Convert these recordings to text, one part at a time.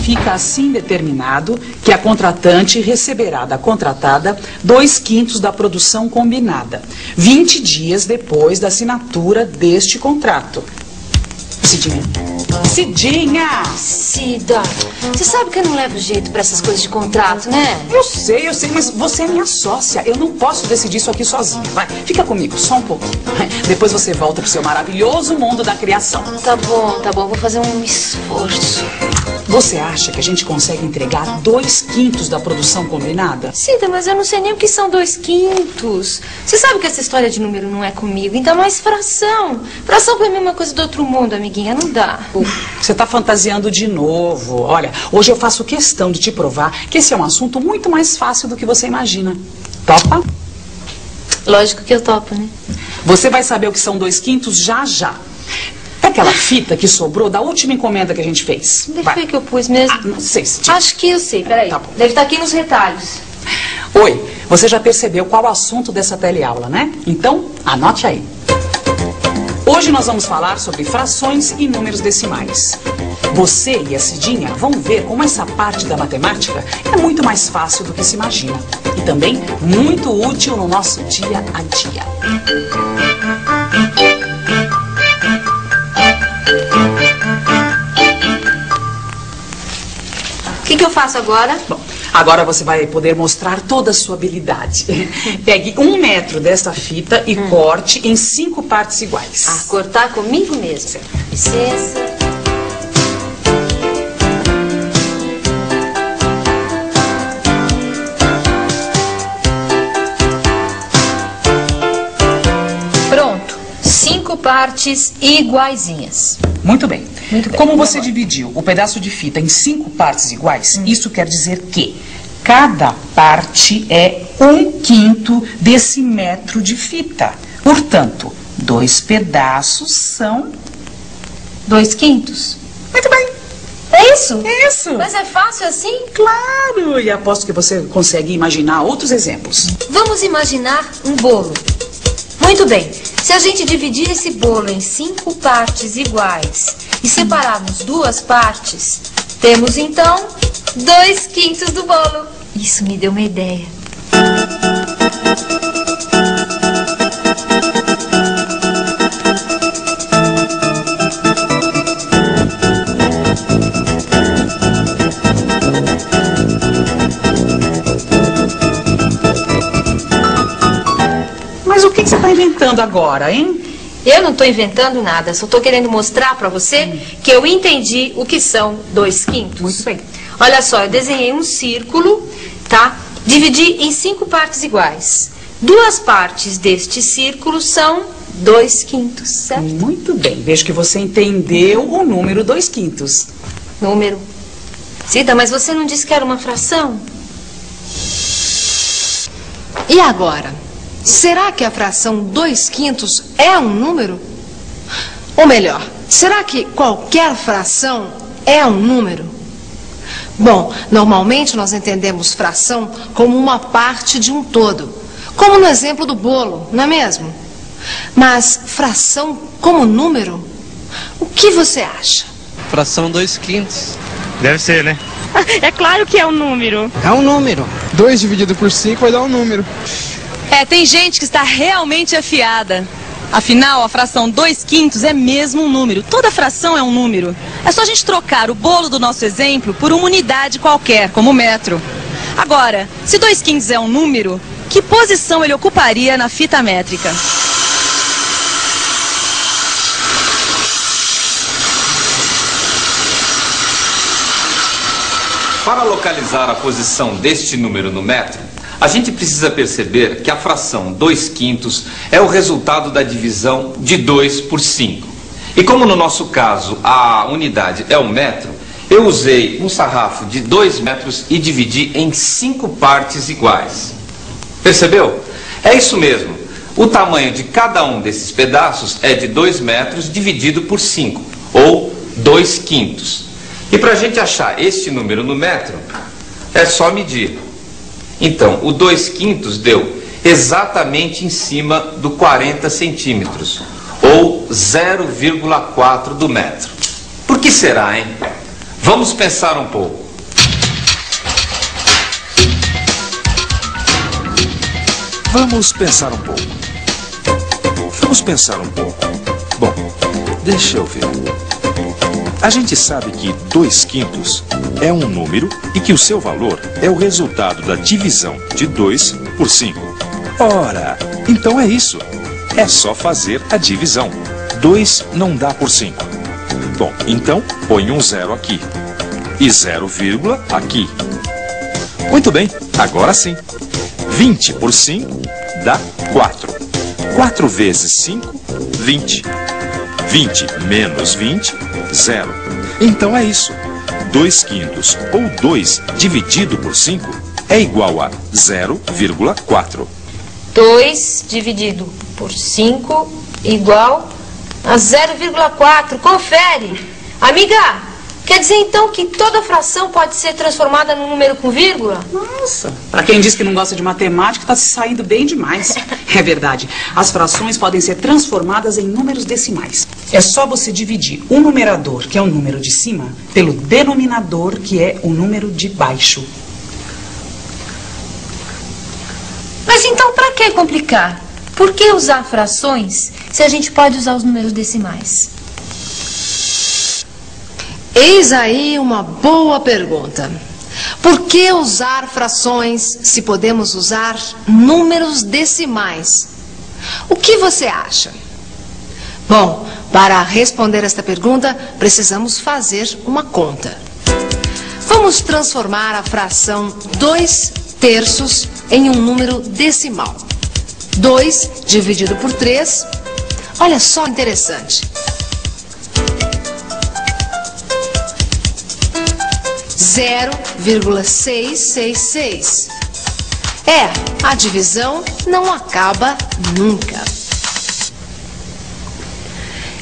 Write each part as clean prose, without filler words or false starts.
fica assim determinado que a contratante receberá da contratada 2/5 da produção combinada, 20 dias depois da assinatura deste contrato. Cidinha. Cidinha! Cida, você sabe que eu não levo jeito pra essas coisas de contrato, né? Eu sei, mas você é minha sócia. Eu não posso decidir isso aqui sozinha. Vai, fica comigo, só um pouquinho. Depois você volta pro seu maravilhoso mundo da criação. Tá bom, vou fazer um esforço. Você acha que a gente consegue entregar 2/5 da produção combinada? Cida, mas eu não sei nem o que são 2/5. Você sabe que essa história de número não é comigo, então mais fração. Fração pra mim é uma coisa do outro mundo, amiguinha, não dá. Você tá fantasiando de novo. Olha, hoje eu faço questão de te provar que esse é um assunto muito mais fácil do que você imagina. Topa? Lógico que eu topo, né? Você vai saber o que são 2/5 já já. É aquela fita que sobrou da última encomenda que a gente fez. Onde foi que eu pus mesmo? Não sei se... Acho que eu sei, peraí. Tá bom. Deve estar aqui nos retalhos. Oi, você já percebeu qual o assunto dessa teleaula, né? Então, anote aí. Hoje nós vamos falar sobre frações e números decimais. Você e a Cidinha vão ver como essa parte da matemática é muito mais fácil do que se imagina. E também muito útil no nosso dia a dia. O que eu faço agora? Bom, agora você vai poder mostrar toda a sua habilidade. Pegue 1 metro dessa fita e corte em 5 partes iguais. Ah, cortar comigo mesmo. Certo. Licença. Pronto. 5 partes iguaizinhas. Muito bem. Muito bem. Como você dividiu o pedaço de fita em 5 partes iguais, isso quer dizer que cada parte é 1/5 desse metro de fita. Portanto, 2 pedaços são... 2/5. Muito bem. É isso? Isso. Mas é fácil assim? Claro. E aposto que você consegue imaginar outros exemplos. Vamos imaginar um bolo. Muito bem. Se a gente dividir esse bolo em 5 partes iguais e separarmos 2 partes, temos então 2/5 do bolo. Isso me deu uma ideia. Mas o que você está inventando agora, hein? Eu não estou inventando nada, só estou querendo mostrar para você que eu entendi o que são 2/5. Muito bem. Olha só, eu desenhei um círculo, tá? Dividi em 5 partes iguais. 2 partes deste círculo são 2/5, certo? Muito bem. Vejo que você entendeu o número 2/5. Número. Cida, mas você não disse que era uma fração? E agora? Será que a fração 2/5 é um número? Ou melhor, será que qualquer fração é um número? Bom, normalmente nós entendemos fração como uma parte de um todo, como no exemplo do bolo, não é mesmo? Mas fração como número? O que você acha? Fração 2/5. Deve ser, né? É claro que é um número. É um número. 2 dividido por 5 vai dar um número. Tem gente que está realmente afiada. Afinal, a fração 2/5 é mesmo um número. Toda fração é um número. É só a gente trocar o bolo do nosso exemplo por uma unidade qualquer, como metro. Agora, se 2/5 é um número, que posição ele ocuparia na fita métrica? Para localizar a posição deste número no metro, a gente precisa perceber que a fração 2/5 é o resultado da divisão de 2 por 5. E como no nosso caso a unidade é um metro, eu usei um sarrafo de 2 metros e dividi em 5 partes iguais. Percebeu? É isso mesmo. O tamanho de cada um desses pedaços é de 2 metros dividido por 5, ou 2/5. E para a gente achar este número no metro, é só medir. Então, o 2/5 deu exatamente em cima do 40 centímetros, ou 0,4 do metro. Por que será, hein? Vamos pensar um pouco. Vamos pensar um pouco. Vamos pensar um pouco. Bom, deixa eu ver. A gente sabe que 2/5 é um número e que o seu valor é o resultado da divisão de 2 por 5. Ora, então é isso. É só fazer a divisão. 2 não dá por 5. Bom, então põe um 0 aqui. E 0, aqui. Muito bem, agora sim. 20 por 5 dá 4. 4 vezes 5, 20. 20 menos 20, 0. Então é isso. 2/5 ou 2 dividido por 5 é igual a 0,4. 2 dividido por 5 igual a 0,4. Confere. Amiga, quer dizer então que toda fração pode ser transformada num número com vírgula? Nossa, para quem diz que não gosta de matemática, está se saindo bem demais. É verdade. As frações podem ser transformadas em números decimais. É só você dividir o numerador, que é o número de cima, pelo denominador, que é o número de baixo. Mas então, para que complicar? Por que usar frações se a gente pode usar os números decimais? Eis aí uma boa pergunta. Por que usar frações se podemos usar números decimais? O que você acha? Bom, para responder esta pergunta, precisamos fazer uma conta. Vamos transformar a fração 2/3 em um número decimal. 2 dividido por 3. Olha só interessante. 0,666. A divisão não acaba nunca.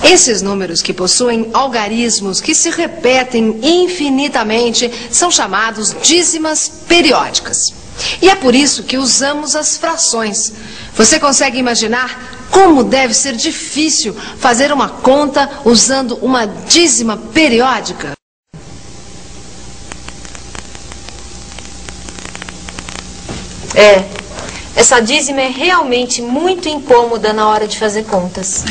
Esses números que possuem algarismos que se repetem infinitamente são chamados dízimas periódicas. E é por isso que usamos as frações. Você consegue imaginar como deve ser difícil fazer uma conta usando uma dízima periódica? Essa dízima é realmente muito incômoda na hora de fazer contas.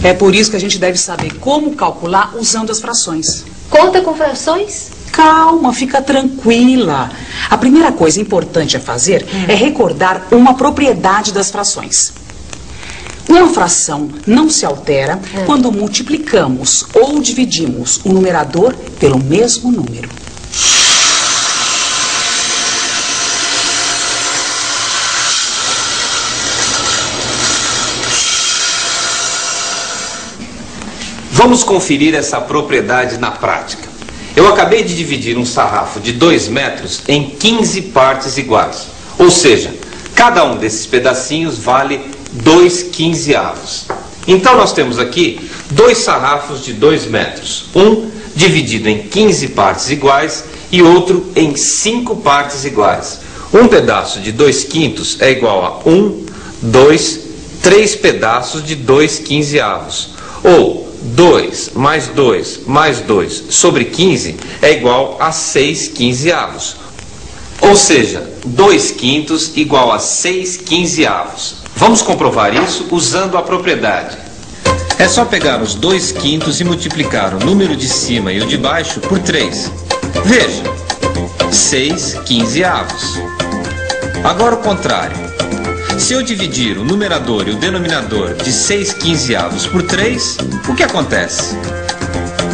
É por isso que a gente deve saber como calcular usando as frações. Conta com frações? Calma, fica tranquila. A primeira coisa importante a fazer é recordar uma propriedade das frações. Uma fração não se altera quando multiplicamos ou dividimos o numerador pelo mesmo número. Vamos conferir essa propriedade na prática. Eu acabei de dividir um sarrafo de 2 metros em 15 partes iguais. Ou seja, cada um desses pedacinhos vale 2/15. Então nós temos aqui 2 sarrafos de 2 metros. Um dividido em 15 partes iguais e outro em 5 partes iguais. Um pedaço de 2/5 é igual a 1, 2, 3 pedaços de 2/15. Ou 2 mais 2 mais 2 sobre 15 é igual a 6/15. Ou seja, 2/5 igual a 6/15. Vamos comprovar isso usando a propriedade. É só pegar os 2/5 e multiplicar o número de cima e o de baixo por 3. Veja, 6/15. Agora o contrário. Se eu dividir o numerador e o denominador de 6/15 por 3, o que acontece?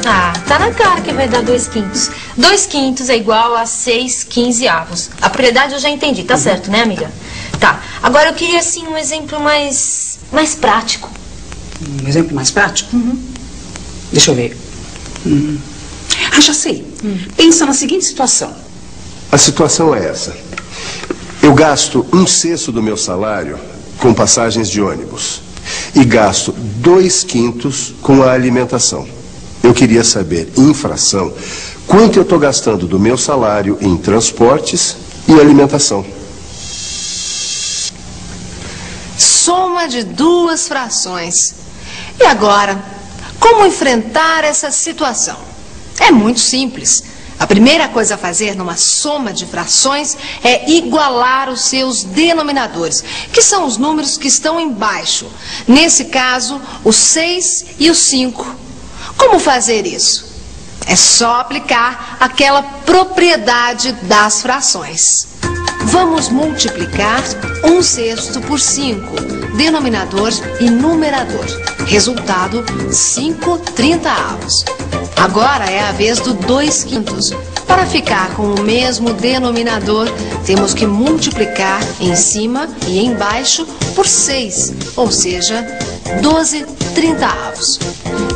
Tá na cara que vai dar 2/5. 2/5 é igual a 6/15. A propriedade eu já entendi, tá certo, né, amiga? Tá, agora eu queria, assim, um exemplo mais prático. Um exemplo mais prático? Deixa eu ver. Já sei. Pensa na seguinte situação. A situação é essa. Eu gasto 1/6 do meu salário com passagens de ônibus e gasto 2/5 com a alimentação. Eu queria saber, em fração, quanto eu estou gastando do meu salário em transportes e alimentação. Soma de 2 frações. E agora, como enfrentar essa situação? É muito simples. A primeira coisa a fazer numa soma de frações é igualar os seus denominadores, que são os números que estão embaixo. Nesse caso, o 6 e o 5. Como fazer isso? É só aplicar aquela propriedade das frações. Vamos multiplicar 1/6 por 5, denominador e numerador. Resultado, 5/30. Agora é a vez do 2/5. Para ficar com o mesmo denominador, temos que multiplicar em cima e embaixo por 6, ou seja, 12/30.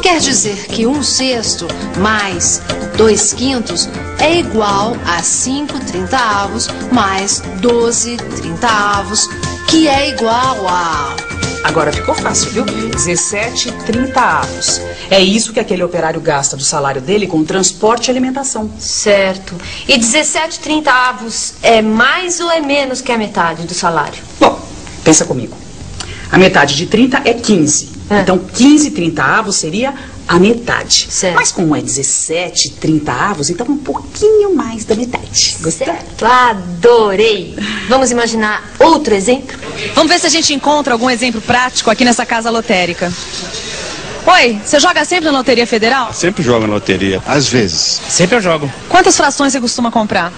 Quer dizer que 1/6 mais 2/5 é igual a 5/30 mais 12/30, que é igual a... Agora ficou fácil, viu? 17/30. É isso que aquele operário gasta do salário dele com transporte e alimentação. Certo. E 17/30 é mais ou é menos que a metade do salário? Bom, pensa comigo. A metade de 30 é 15. Então 15/30 seria a metade. Certo. Mas como é 17/30, então um pouquinho mais da metade. Gostou? Certo. Adorei. Vamos imaginar outro exemplo? Vamos ver se a gente encontra algum exemplo prático aqui nessa casa lotérica. Oi, você joga sempre na Loteria Federal? Sempre jogo na loteria. Às vezes. Sempre eu jogo. Quantas frações você costuma comprar?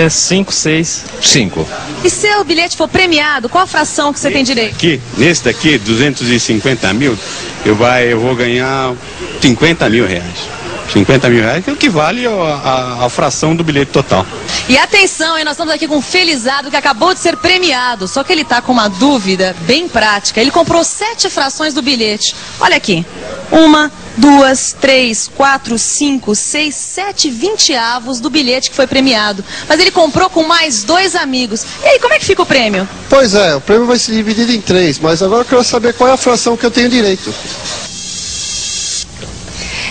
5, 6. 5. E se o bilhete for premiado, qual a fração que você tem direito? Aqui, nesse daqui, 250 mil, eu vou ganhar 50 mil reais. 50 mil reais, que é o que vale a fração do bilhete total. E atenção, hein, nós estamos aqui com um felizardo que acabou de ser premiado, só que ele está com uma dúvida bem prática. Ele comprou 7 frações do bilhete. Olha aqui. 1, 2, 3, 4, 5, 6, 7 20avos do bilhete que foi premiado. Mas ele comprou com mais 2 amigos. E aí, como é que fica o prêmio? Pois é, o prêmio vai ser dividido em 3, mas agora eu quero saber qual é a fração que eu tenho direito.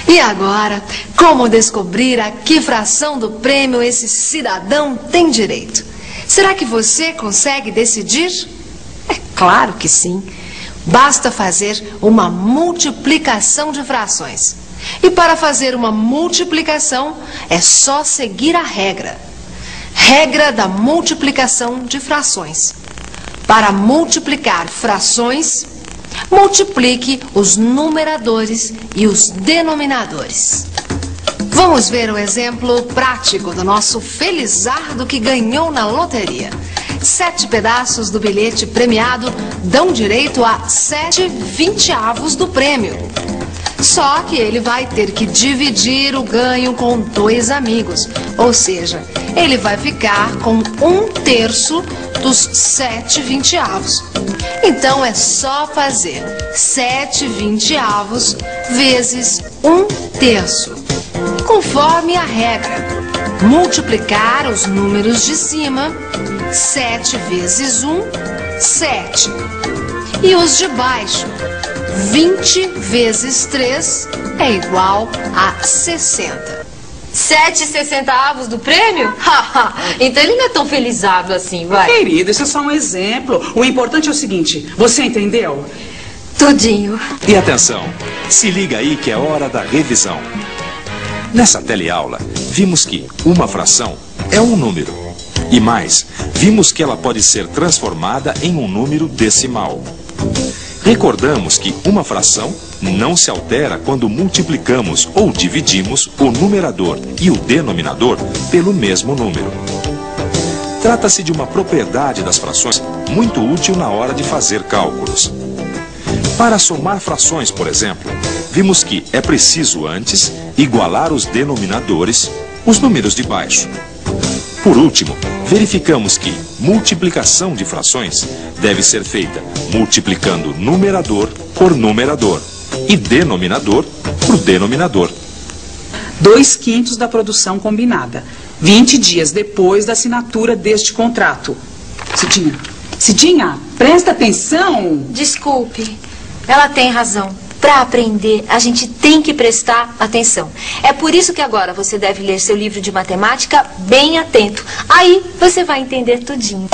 E agora, como descobrir a que fração do prêmio esse cidadão tem direito? Será que você consegue decidir? É claro que sim. Basta fazer uma multiplicação de frações. E para fazer uma multiplicação, é só seguir a regra. Regra da multiplicação de frações. Para multiplicar frações, multiplique os numeradores e os denominadores. Vamos ver o exemplo prático do nosso felizardo que ganhou na loteria. 7 pedaços do bilhete premiado dão direito a 7 20avos do prêmio. Só que ele vai ter que dividir o ganho com 2 amigos. Ou seja, ele vai ficar com 1/3 dos 7 20avos. Então é só fazer 7 20avos vezes 1/3. Conforme a regra, multiplicar os números de cima. 7 vezes 1, 7. E os de baixo. 20 vezes 3 é igual a 60. 7 60avos do prêmio? Então ele não é tão felizardo assim, vai. Querido, isso é só um exemplo. O importante é o seguinte, você entendeu? Tudinho. E atenção, se liga aí que é hora da revisão. Nessa teleaula, vimos que uma fração é um número. E mais, vimos que ela pode ser transformada em um número decimal. Recordamos que uma fração não se altera quando multiplicamos ou dividimos o numerador e o denominador pelo mesmo número. Trata-se de uma propriedade das frações muito útil na hora de fazer cálculos. Para somar frações, por exemplo, vimos que é preciso antes igualar os denominadores, os números de baixo. Por último, verificamos que multiplicação de frações deve ser feita multiplicando numerador por numerador e denominador por denominador. 2/5 da produção combinada, 20 dias depois da assinatura deste contrato. Cidinha, presta atenção. Desculpe, ela tem razão. Para aprender, a gente tem que prestar atenção. É por isso que agora você deve ler seu livro de matemática bem atento. Aí você vai entender tudinho.